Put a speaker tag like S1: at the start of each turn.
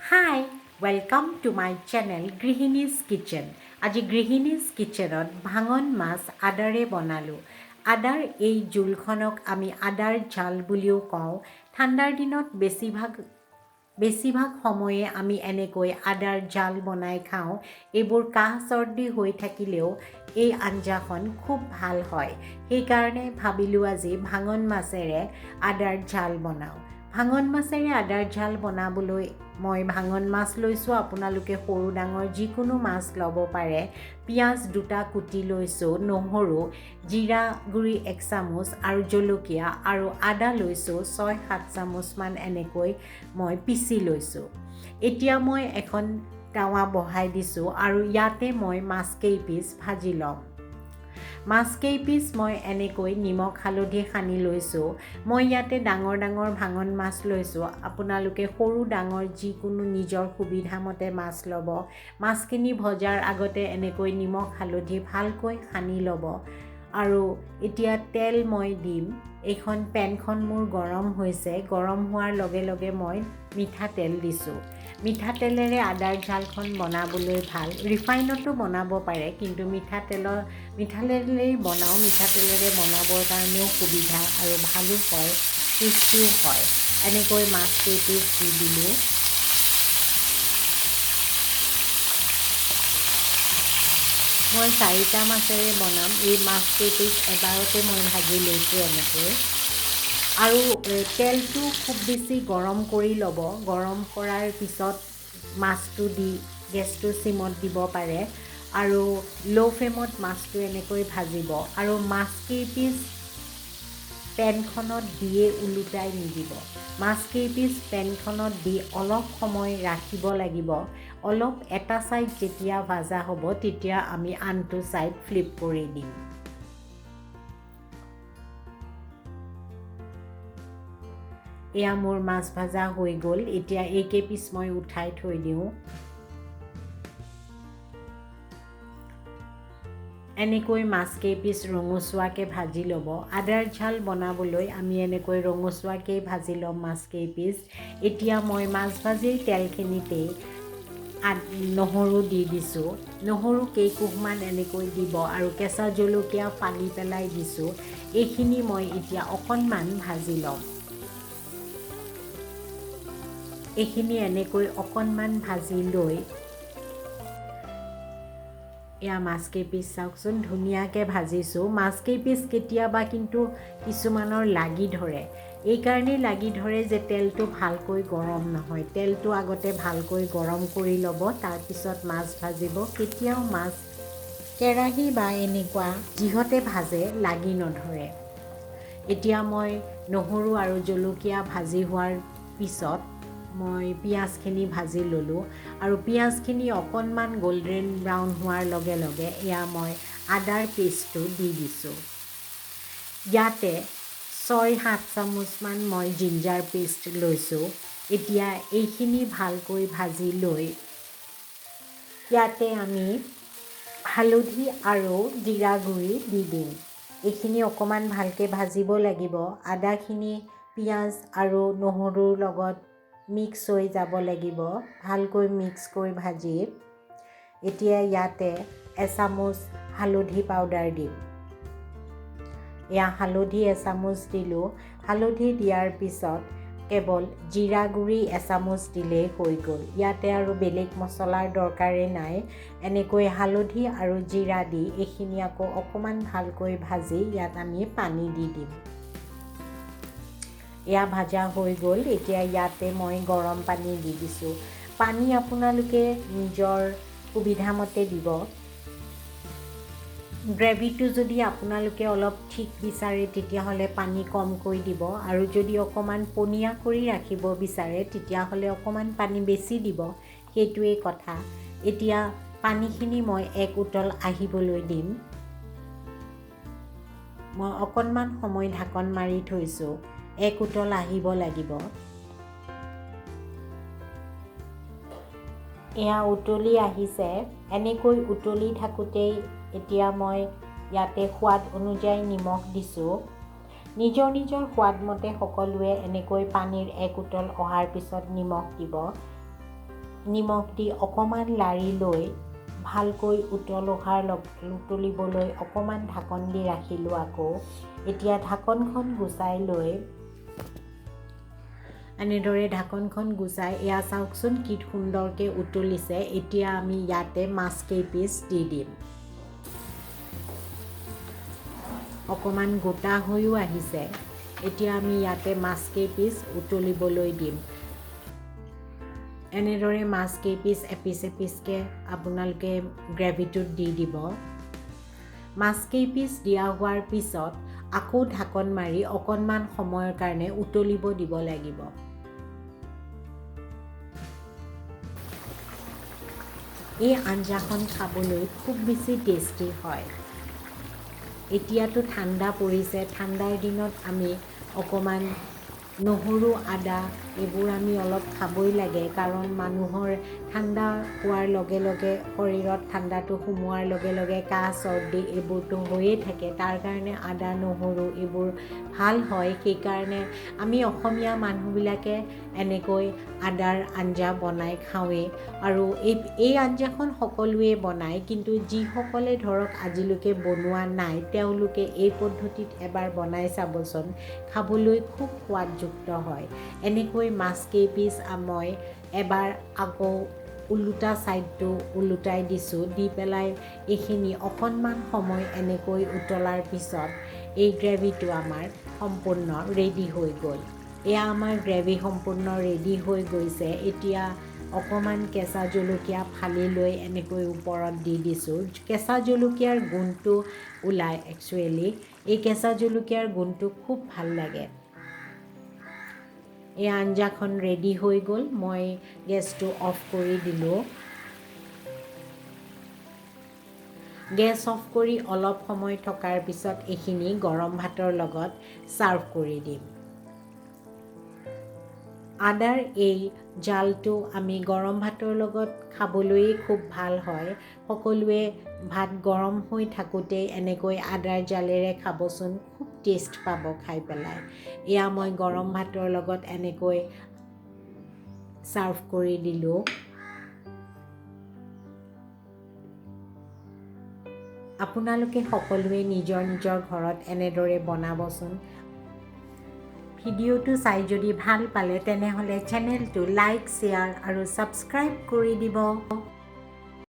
S1: Hi, welcome to my channel Grihini's Kitchen. আজি Grihini's Kitchenত ভাঙন মাছ আদাৰে বনালোঁ। আদাৰ এই জোলখনক আমি আদাৰ জাল বুলিও কওঁ। ঠাণ্ডাৰ দিনত বেছিভাগ সময়ে আমি এনেকৈ আদাৰ জাল বনাই খাওঁ। এইবোৰ কাহ চৰ্দি হৈ থাকিলেও এই আঞ্জাখন খুব ভাল হয়। সেইকাৰণে ভাবিলোঁ আজি ভাঙন মাছেৰে আদাৰ জাল বনাওঁ। ভাঙন মাছেৰে আদাৰ জাল বনাবলৈ মই ভাঙন মাছ লৈছোঁ। আপোনালোকে সৰু ডাঙৰ যিকোনো মাছ ল'ব পাৰে। পিঁয়াজ 2টা কুটি লৈছোঁ, নহৰু, জিৰা গুড়ি 1 চামুচ আৰু জলকীয়া আৰু আদা লৈছোঁ 6-7 চামুচমান এনেকৈ মই পিচি লৈছোঁ। এতিয়া মই এখন টাৱা বহাই দিছোঁ আৰু ইয়াতে মই মাছ কেইপিচ ভাজি ল'ম। মাছ কেইপিচ মই এনেকৈ নিমখ হালধি সানি লৈছোঁ। মই ইয়াতে ডাঙৰ ভাঙন মাছ লৈছোঁ। আপোনালোকে সৰু ডাঙৰ যিকোনো নিজৰ সুবিধামতে মাছ ল'ব। মাছখিনি ভজাৰ আগতে এনেকৈ নিমখ হালধি ভালকৈ সানি ল'ব। আৰু এতিয়া তেল মই দিম। এইখন পেনখন মোৰ গৰম হৈছে। গৰম হোৱাৰ লগে লগে মই মিঠাতেল দিছোঁ। মিঠাতেলেৰে আদাৰ জালখন বনাবলৈ ভাল। ৰিফাইনতো বনাব পাৰে, কিন্তু মিঠাতেলেৰেই বনাওঁ। মিঠাতেলেৰে বনাবৰ কাৰণেও সুবিধা আৰু ভালো হয়, টেষ্টিও হয়। এনেকৈ মাছ কেইপিচ দি দিলোঁ। মই 4টা মাছেৰে বনাম। এই মাছ কেইপিচ এবাৰতে মই ভাজি লৈছোঁ এনেকৈ। আৰু তেলটো খুব বেছি গৰম কৰি ল'ব। গৰম কৰাৰ পিছত মাছটো দি গেছটো চিমত দিব পাৰে আৰু ল' ফ্লেমত মাছটো এনেকৈ ভাজিব। আৰু মাছ কেইপিচ পেনখনত দিয়ে ওলোটাই নিদিব। মাছ কেইপিচ পেনখনত দি অলপ সময় ৰাখিব লাগিব। অলপ এটা ছাইড যেতিয়া ভাজা হ'ব তেতিয়া আমি আনটো ছাইড ফ্লিপ কৰি দিম। এয়া মোৰ মাছ ভাজা হৈ গ'ল। এতিয়া এইকেইপিচ মই উঠাই থৈ দিওঁ। এনেকৈ মাছ কেইপিচ ৰঙচুৱাকৈ ভাজি ল'ব। আদাৰ ঝাল বনাবলৈ আমি এনেকৈ ৰঙচুৱাকৈ ভাজি ল'ম মাছ কেইপিচ। এতিয়া মই মাছ ভাজিৰ তেলখিনিতেই নহৰু দি দিছোঁ। নহৰু কেইকোহমান এনেকৈ দিব আৰু কেঁচা জলকীয়া ফালি পেলাই দিছোঁ। এইখিনি মই এতিয়া অকণমান ভাজি ল'ম। এইখিনি এনেকৈ অকণমান ভাজি লৈ এয়া মাছ কেইপিচ চাওকচোন ধুনীয়াকৈ ভাজিছোঁ। মাছ কেইপিচ কেতিয়াবা কিন্তু কিছুমানৰ লাগি ধৰে। এইকাৰণেই লাগি ধৰে যে তেলটো ভালকৈ গৰম নহয়। তেলটো আগতে ভালকৈ গৰম কৰি ল'ব, তাৰপিছত মাছ ভাজিব। কেতিয়াও মাছ কেৰাহী বা এনেকুৱা যিহতে ভাজে লাগি নধৰে। এতিয়া মই নহৰু আৰু জলকীয়া ভাজি হোৱাৰ পিছত মই পিঁয়াজখিনি ভাজি ল'লোঁ আৰু পিঁয়াজখিনি অকণমান গল্ডেন ব্ৰাউন হোৱাৰ লগে লগে এয়া মই আদাৰ পেষ্টটো দি দিছোঁ। ইয়াতে 6-7 চামুচমান মই জিঞ্জাৰ পেষ্ট লৈছোঁ। এতিয়া এইখিনি ভালকৈ ভাজি লৈ ইয়াতে আমি হালধি আৰু জিৰা গুড়ি দি দিম। এইখিনি অকণমান ভালকৈ ভাজিব লাগিব। আদাখিনি পিঁয়াজ আৰু নহৰুৰ লগত মিক্স হৈ যাব লাগিব। ভালকৈ মিক্স কৰি ভাজি এতিয়া ইয়াতে এচামুচ হালধি পাউডাৰ দিম। এয়া হালধি এচামুচ দিলোঁ। হালধি দিয়াৰ পিছত কেৱল জিৰা গুড়ি এচামুচ দিলেই হৈ গ'ল। ইয়াতে আৰু বেলেগ মছলাৰ দৰকাৰেই নাই। এনেকৈ হালধি আৰু জিৰা দি এইখিনি আকৌ অকণমান ভালকৈ ভাজি ইয়াত আমি পানী দি দিম। এয়া ভাজা হৈ গ'ল। এতিয়া ইয়াতে মই গৰম পানী দি দিছোঁ। পানী আপোনালোকে নিজৰ সুবিধামতে দিব। গ্ৰেভিটো যদি আপোনালোকে অলপ ঠিক বিচাৰে তেতিয়াহ'লে পানী কমকৈ দিব, আৰু যদি অকণমান পনীয়া কৰি ৰাখিব বিচাৰে তেতিয়াহ'লে অকণমান পানী বেছি দিব। সেইটোৱেই কথা। এতিয়া পানীখিনি মই 1 উতল আহিবলৈ দিম। মই অকণমান সময় ঢাকন মাৰি থৈছোঁ। 1 উতল আহিব লাগিব। এয়া উতলি আহিছে। এনেকৈ উতলি থাকোঁতেই এতিয়া মই ইয়াতে সোৱাদ অনুযায়ী নিমখ দিছোঁ। নিজৰ সোৱাদ মতে সকলোৱে এনেকৈ পানীৰ 1 উতল অহাৰ পিছত নিমখ দিব। নিমখ দি অকণমান লাৰি লৈ ভালকৈ উতলিবলৈ অকণমান ঢাকন দি ৰাখিলোঁ আকৌ। এতিয়া ঢাকনখন গুচাই লৈ এনেদৰে ঢাকনখন গুচাই এয়া চাওকচোন কি সুন্দৰকৈ উতলিছে। এতিয়া আমি ইয়াতে মাছ কেইপিচ দি দিম। অকণমান গোটা হৈও আহিছে। এতিয়া আমি ইয়াতে মাছ কেইপিচ উতলিবলৈ দিম। এনেদৰে মাছ কেইপিচ এপিচকৈ আপোনালোকে গ্ৰেভিটোত দি দিব। মাছ কেইপিচ দিয়া হোৱাৰ পিছত আকৌ ঢাকন মাৰি অকণমান সময়ৰ কাৰণে উতলিব দিব লাগিব। এই আঞ্জাখন খাবলৈ খুব বেছি টেষ্টি হয়। এতিয়াতো ঠাণ্ডা পৰিছে, ঠাণ্ডাৰ দিনত আমি অকণমান নহৰু আদা এইবোৰ আমি অলপ খাবই লাগে, কাৰণ মানুহৰ ঠাণ্ডা হোৱাৰ লগে লগে শৰীৰত ঠাণ্ডাটো সোমোৱাৰ লগে লগে কাহ চৰ্দি এইবোৰতো হৈয়ে থাকে। তাৰ কাৰণে আদা নহৰু এইবোৰ ভাল হয়। সেইকাৰণে আমি অসমীয়া মানুহবিলাকে এনেকৈ আদাৰ আঞ্জা বনাই খাওঁৱেই। আৰু এই আঞ্জাখন সকলোৱে বনায়, কিন্তু যিসকলে ধৰক আজিলৈকে বনোৱা নাই তেওঁলোকে এই পদ্ধতিত এবাৰ বনাই চাবচোন, খাবলৈ খুব সোৱাদযুক্ত হয়। এনেকৈ মাছ কেইপিচ মই এবাৰ আকৌ ওলোটা ছাইডটো ওলোটাই দিছোঁ, দি পেলাই এইখিনি অকণমান সময় এনেকৈ উতলাৰ পিছত এই গ্ৰেভিটো আমাৰ সম্পূৰ্ণ ৰেডি হৈ গ'ল। এয়া আমাৰ গ্ৰেভি সম্পূৰ্ণ ৰেডি হৈ গৈছে। এতিয়া অকণমান কেঁচা জলকীয়া ফালি লৈ এনেকৈ ওপৰত দি দিছোঁ। কেঁচা জলকীয়াৰ গোন্ধটো ওলায় একচুৱেলি। এই কেঁচা জলকীয়াৰ গোন্ধটো খুব ভাল লাগে। এই আঞ্জাখন ৰেডি হৈ গ'ল। মই গেছটো অফ কৰি দিলোঁ। গেছ অফ কৰি অলপ সময় থকাৰ পিছত এইখিনি গৰম ভাতৰ লগত ছাৰ্ভ কৰি দিম। আদাৰ এই জালটো আমি গৰম ভাতৰ লগত খাবলৈয়ে খুব ভাল হয়। সকলোৱে ভাত গৰম হৈ থাকোঁতেই এনেকৈ আদাৰ জালেৰে খাবচোন, খুব টেষ্ট পাব খাই পেলাই। এয়া মই গৰম ভাতৰ লগত এনেকৈ ছাৰ্ভ কৰি দিলোঁ। আপোনালোকে সকলোৱে নিজৰ নিজৰ ঘৰত এনেদৰে বনাবচোন। ভিডিঅ'টো চাই যদি ভাল পালে তেনেহ'লে চেনেলটো লাইক, শ্বেয়াৰ আৰু ছাবস্ক্ৰাইব কৰি দিব।